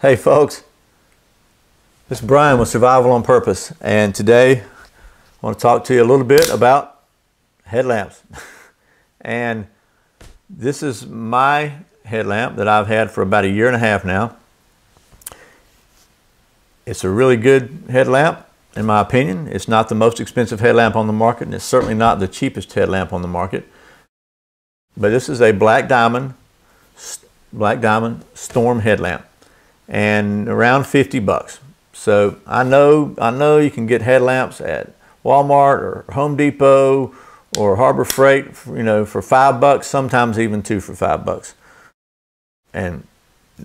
Hey folks, this is Brian with Survival on Purpose, and today I want to talk to you a little bit about headlamps. And this is my headlamp that I've had for about 1.5 years now. It's a really good headlamp in my opinion. It's not the most expensive headlamp on the market, and it's certainly not the cheapest headlamp on the market. But this is a black diamond storm headlamp, and around 50 bucks. So I know you can get headlamps at Walmart or Home Depot or Harbor Freight, for 5 bucks, sometimes even 2 for 5 bucks. And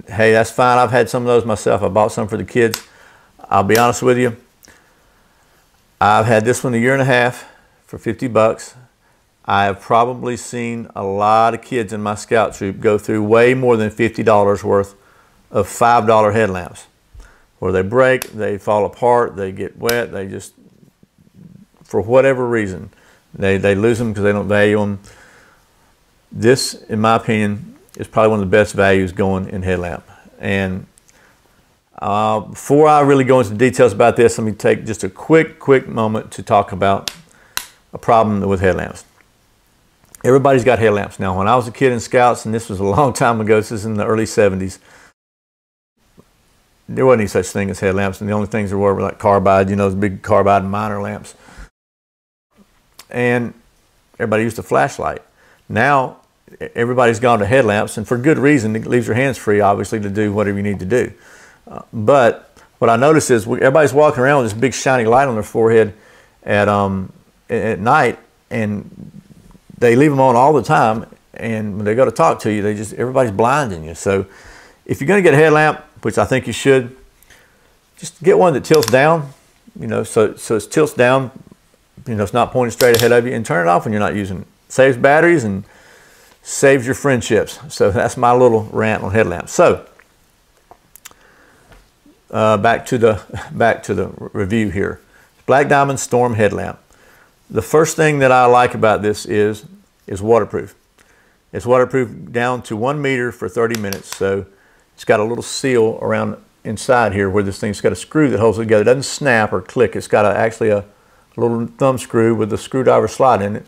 hey, that's fine. I've had some of those myself. I bought some for the kids. I'll be honest with you, I've had this one 1.5 years for 50 bucks. I have probably seen a lot of kids in my scout troop go through way more than $50 worth of $5 headlamps, where they break, they fall apart, they get wet, they just, for whatever reason, they lose them because they don't value them. This, in my opinion, is probably one of the best values going in headlamp. And before I really go into the details about this, let me take just a quick moment to talk about a problem with headlamps. Everybody's got headlamps now. When I was a kid in Scouts, and this was a long time ago, this is in the early 70s, there wasn't any such thing as headlamps, and the only things there were like carbide, those big carbide miner lamps. And everybody used a flashlight. Now, everybody's gone to headlamps, and for good reason. It leaves your hands free, obviously, to do whatever you need to do. But what I notice is everybody's walking around with this big shiny light on their forehead at night, and they leave them on all the time, and when they go to talk to you, everybody's blinding you. So if you're going to get a headlamp, which I think you should, just get one that tilts down, so it tilts down, it's not pointing straight ahead of you, and turn it off when you're not using it. Saves batteries and saves your friendships. So that's my little rant on headlamps. So back to the review here. Black Diamond Storm headlamp. The first thing that I like about this is waterproof. It's waterproof down to 1 meter for 30 minutes. So it's got a little seal around inside here where this thing's got a screw that holds it together. It doesn't snap or click. It's got actually a little thumb screw with a screwdriver slot in it,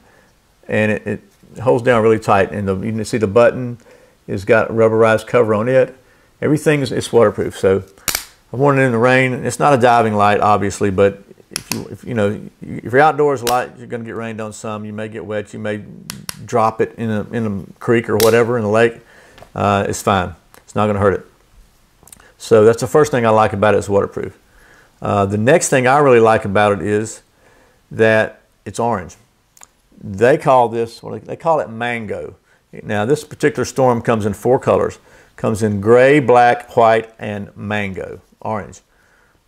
and it holds down really tight. And you can see the button has got a rubberized cover on it. Everything is waterproof. So I've worn it in the rain. It's not a diving light, obviously, but if you're outdoors a lot, you're going to get rained on some. You may get wet. You may drop it in a creek or whatever, in a lake. It's fine. It's not going to hurt it. So that's the first thing I like about it, is waterproof. The next thing I really like about it is that it's orange. They call this, they call it mango. Now this particular storm comes in 4 colors. Comes in gray, black, white, and mango, orange.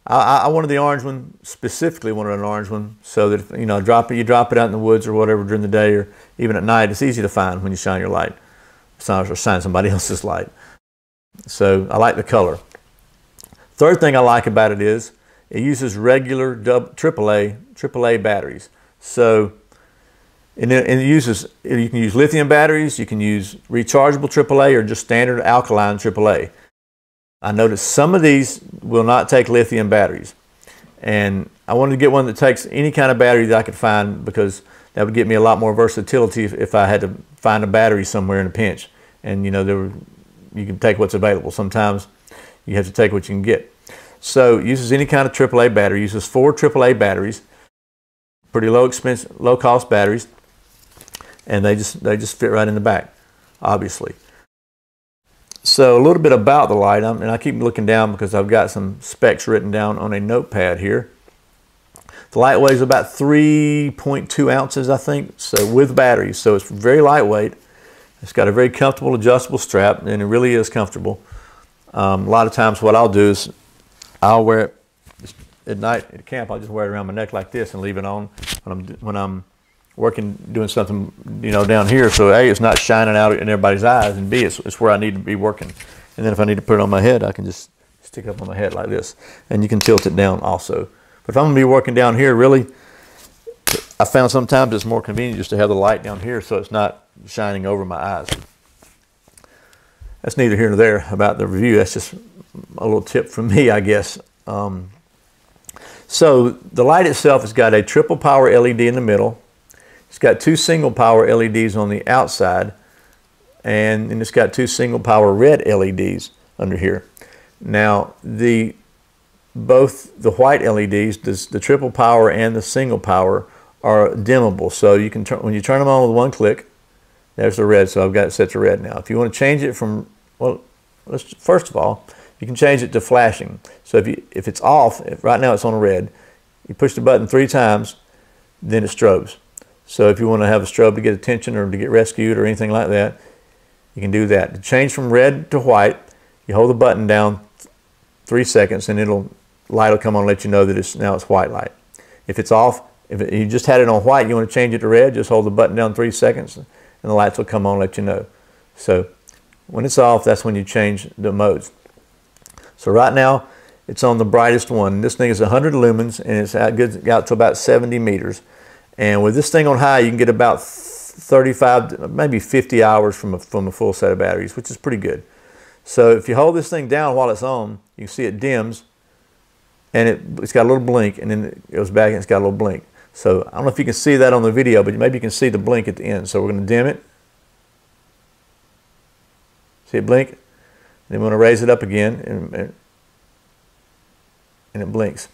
I wanted the orange one, specifically wanted an orange one, so that if, you drop it out in the woods or whatever during the day, or even at night, it's easy to find when you shine your light. Or shine somebody else's light. So I like the color. Third thing I like about it is it uses regular AAA batteries. So you can use lithium batteries, you can use rechargeable AAA, or just standard alkaline AAA. I noticed some of these will not take lithium batteries, and I wanted to get one that takes any kind of battery that I could find, because that would get me a lot more versatility if I had to find a battery somewhere in a pinch. And you can take what's available. Sometimes you have to take what you can get. So it uses any kind of AAA battery. It uses 4 AAA batteries, pretty low cost batteries, and they just fit right in the back, obviously. So a little bit about the light, and I keep looking down because I've got some specs written down on a notepad here. The light weighs about 3.2 ounces, I think, so with batteries. So it's very lightweight. It's got a very comfortable adjustable strap, and it really is comfortable. A lot of times what I'll do is I'll wear it at night at camp. I'll just wear it around my neck like this and leave it on when I'm working, doing something, down here. So A, it's not shining out in everybody's eyes, and B, it's where I need to be working. And then if I need to put it on my head, I can just stick it up on my head like this. And you can tilt it down also. But if I'm going to be working down here, really, I found sometimes it's more convenient just to have the light down here so it's not shining over my eyes. That's neither here nor there about the review. That's just a little tip from me, I guess. So the light itself has got a triple power LED in the middle. It's got 2 single power LEDs on the outside, and it's got 2 single power red LEDs under here. Now both the white LEDs, the triple power and the single power, are dimmable. So you can when you turn them on with one click, there's the red. So I've got it set to red now. If you want to change it from, well, first of all, you can change it to flashing. So if it's off, right now it's on red, you push the button 3 times, then it strobes. So if you want to have a strobe to get attention or to get rescued or anything like that, you can do that. To change from red to white, you hold the button down 3 seconds and light will come on and let you know that now it's white light. If it's off, you just had it on white, you want to change it to red, just hold the button down 3 seconds and the lights will come on and let you know. So when it's off, that's when you change the modes. So right now, it's on the brightest one. This thing is 100 lumens and it's out to about 70 meters. And with this thing on high, you can get about 35, maybe 50 hours from a full set of batteries, which is pretty good. So if you hold this thing down while it's on, you can see it dims, and it's got a little blink, and then it goes back and it's got a little blink. So I don't know if you can see that on the video, but maybe you can see the blink at the end. So we're going to dim it. See it blink? And then we're going to raise it up again, and it blinks.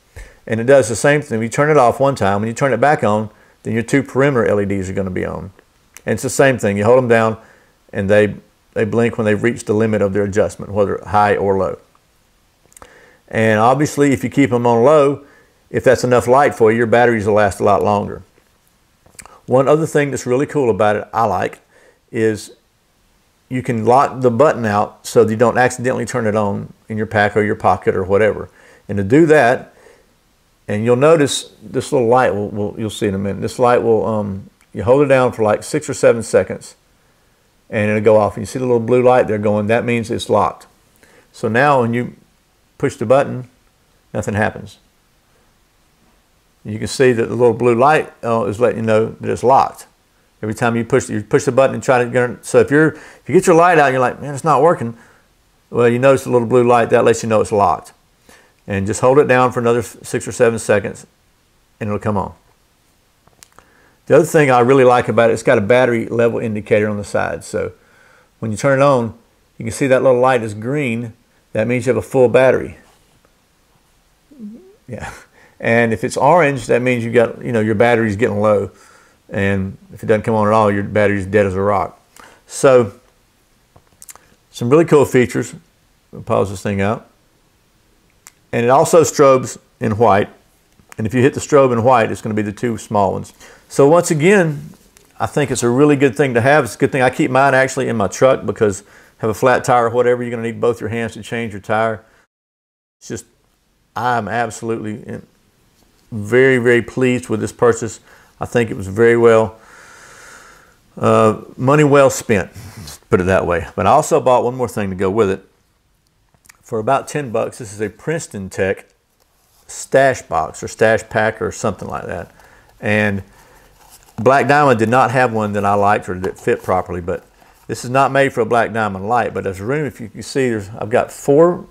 And it does the same thing. When you turn it off one time, when you turn it back on, then your 2 perimeter LEDs are going to be on. And it's the same thing. You hold them down, and they blink when they've reached the limit of their adjustment, whether high or low. And obviously, if you keep them on low, if that's enough light for you, your batteries will last a lot longer. One other thing that's really cool about it, I like, is you can lock the button out so that you don't accidentally turn it on in your pack or your pocket or whatever. And to do that, and you'll notice this little light, you'll see in a minute, this light will, you hold it down for like 6 or 7 seconds, and it'll go off. And you see the little blue light there going, that means it's locked. So now when you push the button, nothing happens. You can see that the little blue light is letting you know that it's locked. Every time you push the button and try to get it. So if you get your light out and you're like, man, it's not working, well, you notice the little blue light, that lets you know it's locked. And just hold it down for another 6 or 7 seconds and it'll come on. The other thing I really like about it, it's got a battery level indicator on the side. So when you turn it on, you can see that little light is green. That means you have a full battery. Yeah. And if it's orange, that means you got, your battery's getting low. And if it doesn't come on at all, your battery's dead as a rock. So some really cool features. I'll pause this thing out. And it also strobes in white. And if you hit the strobe in white, it's going to be the 2 small ones. So once again, I think it's a really good thing to have. It's a good thing. I keep mine actually in my truck because have a flat tire or whatever, you're going to need both your hands to change your tire. It's just, I'm absolutely very, very pleased with this purchase. I think it was very well, money well spent, let's put it that way. But I also bought one more thing to go with it. For about 10 bucks, this is a Princeton Tec Stash box or stash pack or something like that. And Black Diamond did not have one that I liked or that fit properly, but this is not made for a Black Diamond light, but there's room. If you can see, I've got 4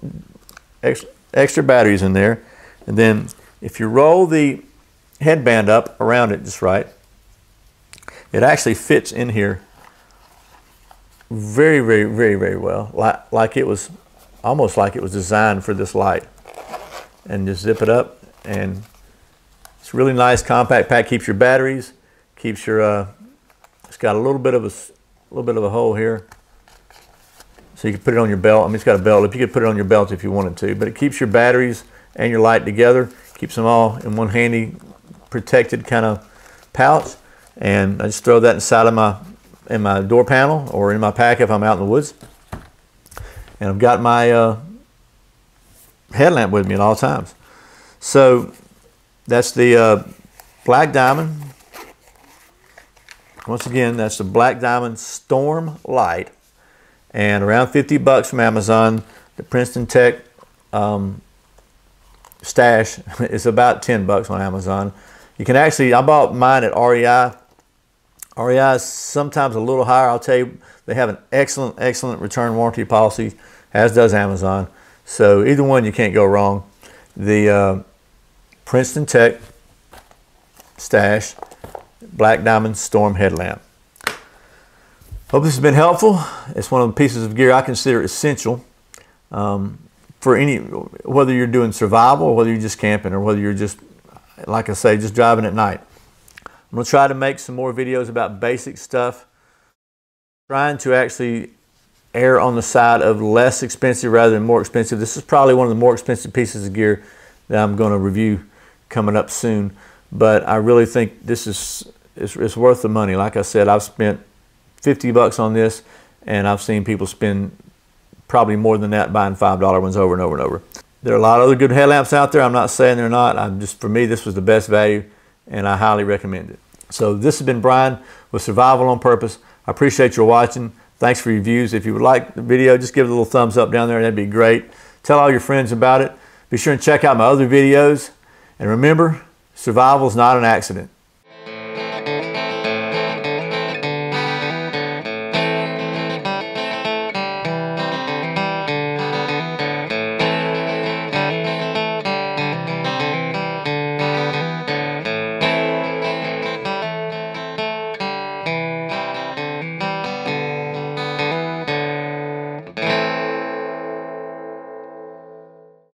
extra batteries in there. And then if you roll the headband up around it just right, it actually fits in here very, very, very, very well. Like it was, almost like it was designed for this light. And just zip it up, and it's really nice, compact pack. Keeps your batteries, keeps your. It's got a little bit of a hole here, so you can put it on your belt. I mean, it's got a belt. If you could put it on your belt if you wanted to, but it keeps your batteries and your light together. Keeps them all in one handy, protected kind of pouch. And I just throw that inside of my door panel or in my pack if I'm out in the woods. And I've got my headlamp with me at all times. So that's the Black Diamond. Once again, that's the Black Diamond Storm Light, and around 50 bucks from Amazon. The Princeton Tec Stash is about 10 bucks on Amazon. You can actually, I bought mine at REI. REI is sometimes a little higher. I'll tell you, they have an excellent return warranty policy, as does Amazon. So either one, you can't go wrong. The Princeton Tec Stash Black Diamond Storm Headlamp. Hope this has been helpful. It's one of the pieces of gear I consider essential for any, whether you're doing survival or whether you're just camping or whether you're just, like I say, just driving at night. I'm going to try to make some more videos about basic stuff, trying to actually err on the side of less expensive rather than more expensive. This is probably one of the more expensive pieces of gear that I'm going to review coming up soon, but I really think this is it's worth the money. Like I said, I've spent $50 on this, and I've seen people spend probably more than that buying $5 ones over and over and over. There are a lot of other good headlamps out there. I'm not saying they're not. For me, this was the best value, and I highly recommend it. So this has been Brian with Survival on Purpose. I appreciate your watching. Thanks for your views. If you would like the video, just give it a little thumbs up down there. That'd be great. Tell all your friends about it. Be sure and check out my other videos. And remember, survival is not an accident.